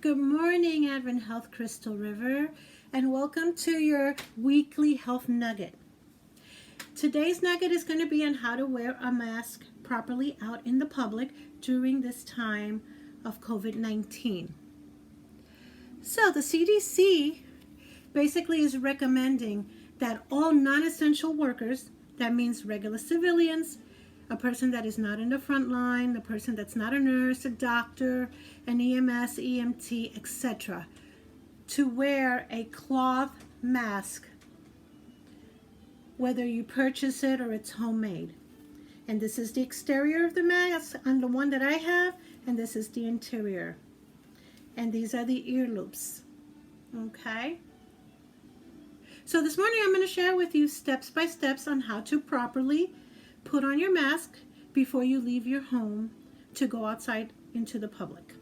Good morning, Advent Health Crystal River, and welcome to your weekly health nugget. Today's nugget is going to be on how to wear a mask properly out in the public during this time of COVID-19. So the CDC basically is recommending that all non-essential workers, that means regular civilians, a person that is not in the front line, the person that's not a nurse, a doctor, an EMS, EMT, etc., to wear a cloth mask, whether you purchase it or it's homemade. And this is the exterior of the mask on the one that I have, and this is the interior. And these are the ear loops. Okay? So this morning I'm going to share with you steps by steps on how to properly put on your mask before you leave your home to go outside into the public.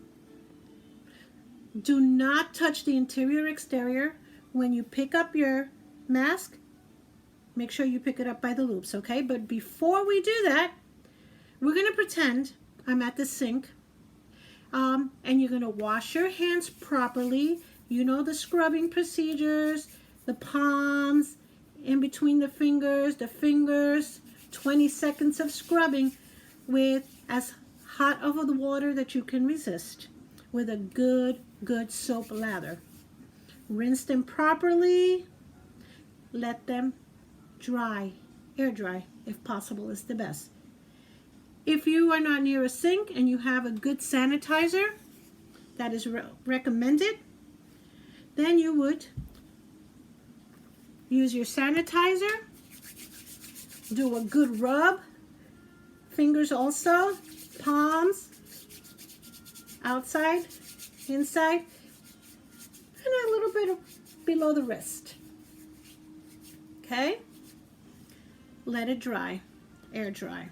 Do not touch the interior exterior. When you pick up your mask, make sure you pick it up by the loops, okay? But before we do that, we're going to pretend I'm at the sink, and you're going to wash your hands properly. You know the scrubbing procedures, the palms, in between the fingers, 20 seconds of scrubbing with as hot of the water that you can resist with a good soap lather. Rinse them properly. Let them dry. Air dry, if possible, is the best. If you are not near a sink and you have a good sanitizer that is recommended, then you would use your sanitizer. Do a good rub, fingers also, palms, outside, inside, and a little bit below the wrist. Okay? Let it dry, air dry.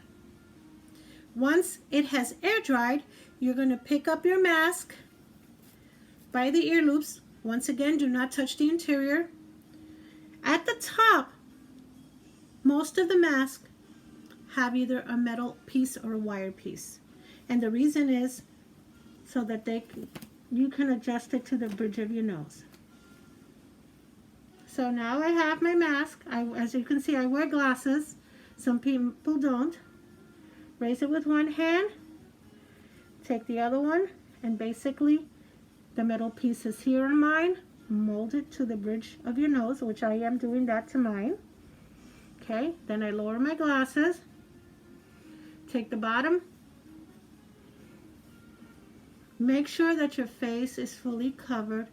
Once it has air dried, you're going to pick up your mask by the ear loops. Once again, do not touch the interior. At the top, most of the masks have either a metal piece or a wire piece. And the reason is so that you can adjust it to the bridge of your nose. So now I have my mask. As you can see, I wear glasses. Some people don't. Raise it with one hand. Take the other one, and basically the metal piece is here on mine. Mold it to the bridge of your nose, which I am doing that to mine. Okay, then I lower my glasses, take the bottom, make sure that your face is fully covered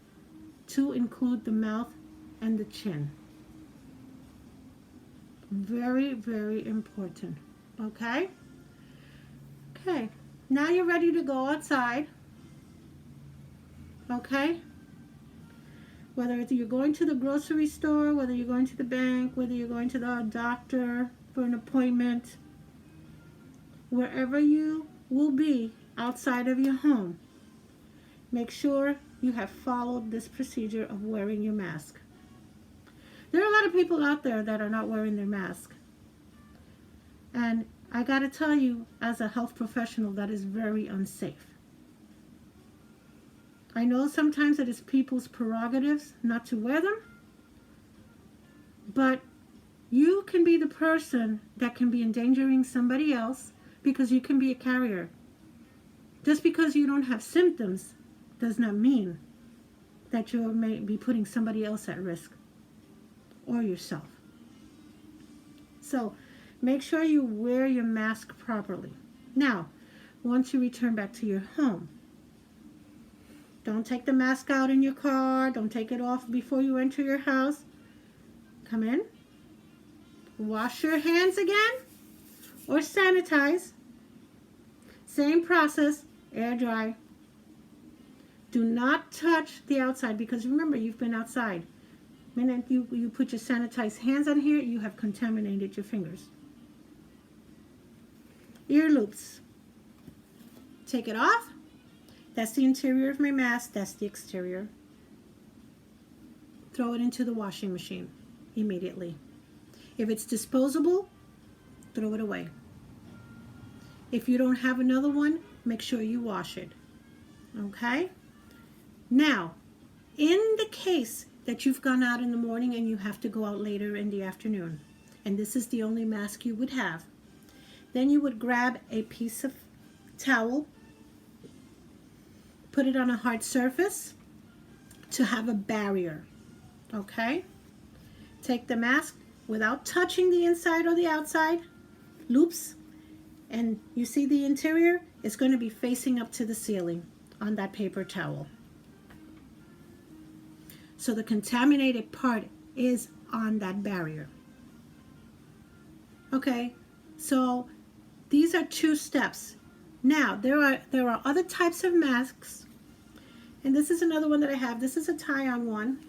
to include the mouth and the chin. Very, very important, okay? Okay, now you're ready to go outside, okay? Whether you're going to the grocery store, whether you're going to the bank, whether you're going to the doctor for an appointment, wherever you will be outside of your home, make sure you have followed this procedure of wearing your mask. There are a lot of people out there that are not wearing their mask. And I got to tell you, as a health professional, that is very unsafe. I know sometimes it is people's prerogatives not to wear them, but you can be the person that can be endangering somebody else because you can be a carrier. Just because you don't have symptoms does not mean that you may be putting somebody else at risk or yourself. So make sure you wear your mask properly. Now, once you return back to your home, don't take the mask out in your car. Don't take it off before you enter your house. Come in. Wash your hands again or sanitize. Same process, air dry. Do not touch the outside because remember, you've been outside. The minute you put your sanitized hands on here, you have contaminated your fingers. Ear loops. Take it off. That's the interior of my mask. That's the exterior. Throw it into the washing machine immediately. If it's disposable, throw it away. If you don't have another one, make sure you wash it. Okay? Now, in the case that you've gone out in the morning and you have to go out later in the afternoon, and this is the only mask you would have, then you would grab a piece of towel, put it on a hard surface to have a barrier, okay? Take the mask without touching the inside or the outside loops, and you see the interior is going to be facing up to the ceiling on that paper towel. So the contaminated part is on that barrier. Okay, so these are 2 steps. Now, there are other types of masks, and this is another one that I have. This is a tie-on one,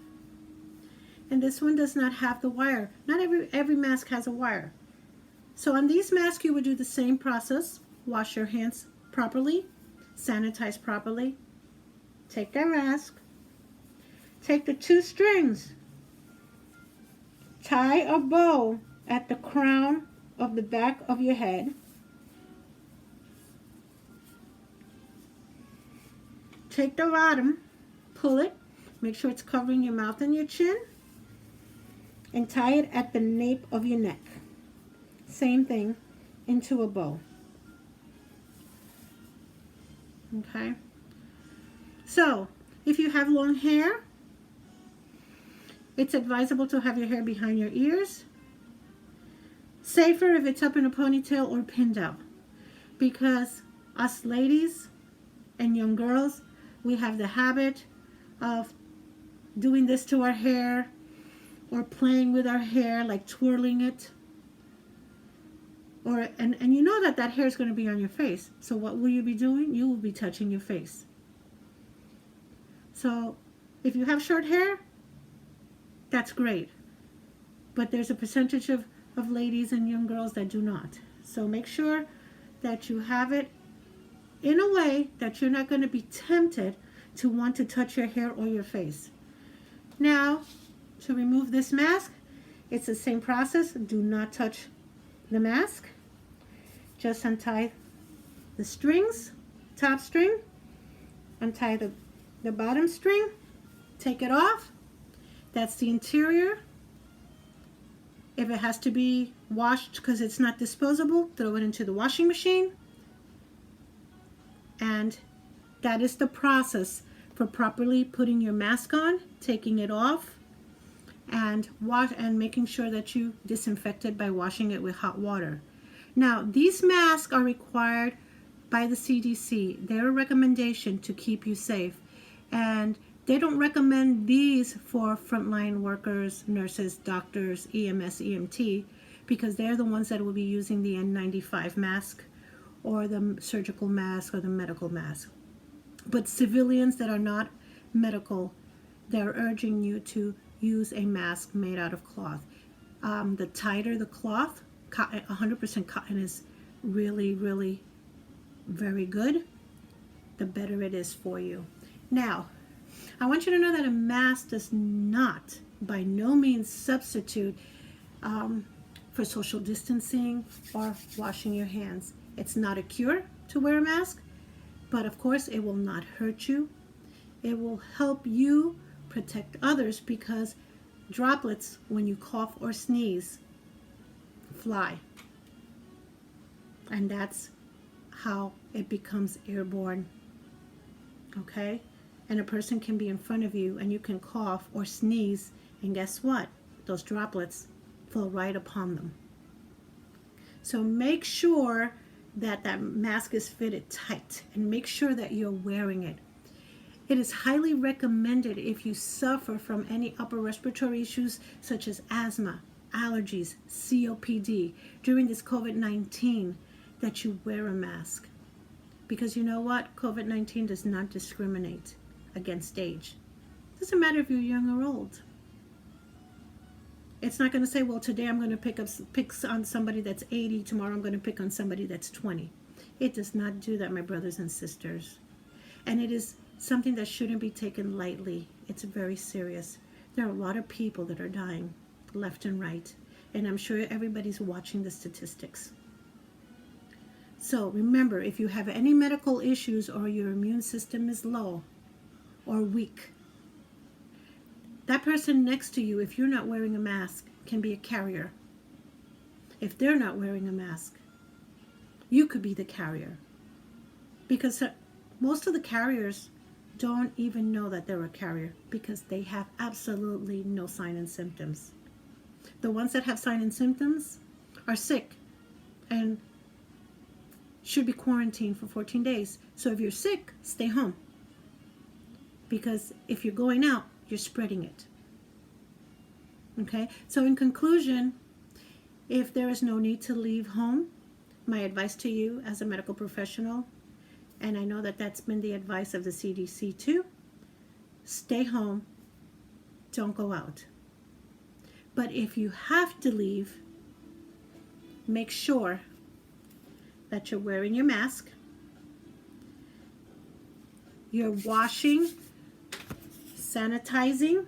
and this one does not have the wire. Not every mask has a wire. So on these masks, you would do the same process. Wash your hands properly, sanitize properly, take their mask, take the 2 strings, tie a bow at the crown of the back of your head, take the bottom, pull it, make sure it's covering your mouth and your chin, and tie it at the nape of your neck. Same thing, into a bow. Okay? So, if you have long hair, it's advisable to have your hair behind your ears. Safer if it's up in a ponytail or pinned up, because us ladies and young girls, we have the habit of doing this to our hair or playing with our hair, like twirling it. And you know that hair is going to be on your face. So what will you be doing? You will be touching your face. So if you have short hair, that's great. But there's a percentage of ladies and young girls that do not. So make sure that you have it in a way that you're not going to be tempted to want to touch your hair or your face. Now, to remove this mask, it's the same process. Do not touch the mask. Just untie the strings, top string, untie the bottom string, take it off. That's the interior. If it has to be washed because it's not disposable, throw it into the washing machine. And that is the process for properly putting your mask on, taking it off, and making sure that you disinfect it by washing it with hot water. Now, these masks are required by the CDC. They're a recommendation to keep you safe. And they don't recommend these for frontline workers, nurses, doctors, EMS, EMT, because they're the ones that will be using the N95 mask or the surgical mask or the medical mask. But civilians that are not medical, they're urging you to use a mask made out of cloth. The tighter the cloth, 100% cotton is really, really very good, the better it is for you. Now, I want you to know that a mask does not, by no means, substitute for social distancing or washing your hands. It's not a cure to wear a mask, but of course it will not hurt you. It will help you protect others, because droplets, when you cough or sneeze, fly. And that's how it becomes airborne. Okay? And a person can be in front of you and you can cough or sneeze, and guess what? Those droplets fall right upon them. So make sure that that mask is fitted tight, and make sure that you're wearing it. It is highly recommended if you suffer from any upper respiratory issues such as asthma, allergies, COPD during this COVID-19, that you wear a mask. Because you know what? COVID-19 does not discriminate against age. It doesn't matter if you're young or old. It's not going to say, well, today I'm going to pick on somebody that's 80, tomorrow I'm going to pick on somebody that's 20. It does not do that, my brothers and sisters. And it is something that shouldn't be taken lightly. It's very serious. There are a lot of people that are dying left and right, and I'm sure everybody's watching the statistics. So remember, if you have any medical issues or your immune system is low, or weak. That person next to you, if you're not wearing a mask, can be a carrier. If they're not wearing a mask, you could be the carrier. Because most of the carriers don't even know that they're a carrier because they have absolutely no sign and symptoms. The ones that have sign and symptoms are sick and should be quarantined for 14 days. So if you're sick, stay home. Because if you're going out, you're spreading it. Okay? So in conclusion, if there is no need to leave home, my advice to you as a medical professional, and I know that that's been the advice of the CDC too, stay home, don't go out. But if you have to leave, make sure that you're wearing your mask, you're washing, sanitizing,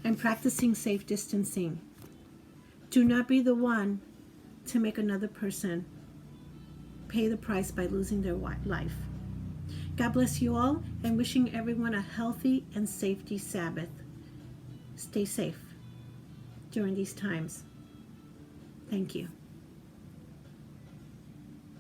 and practicing safe distancing. Do not be the one to make another person pay the price by losing their life. God bless you all, and wishing everyone a healthy and safety Sabbath. Stay safe during these times. Thank you.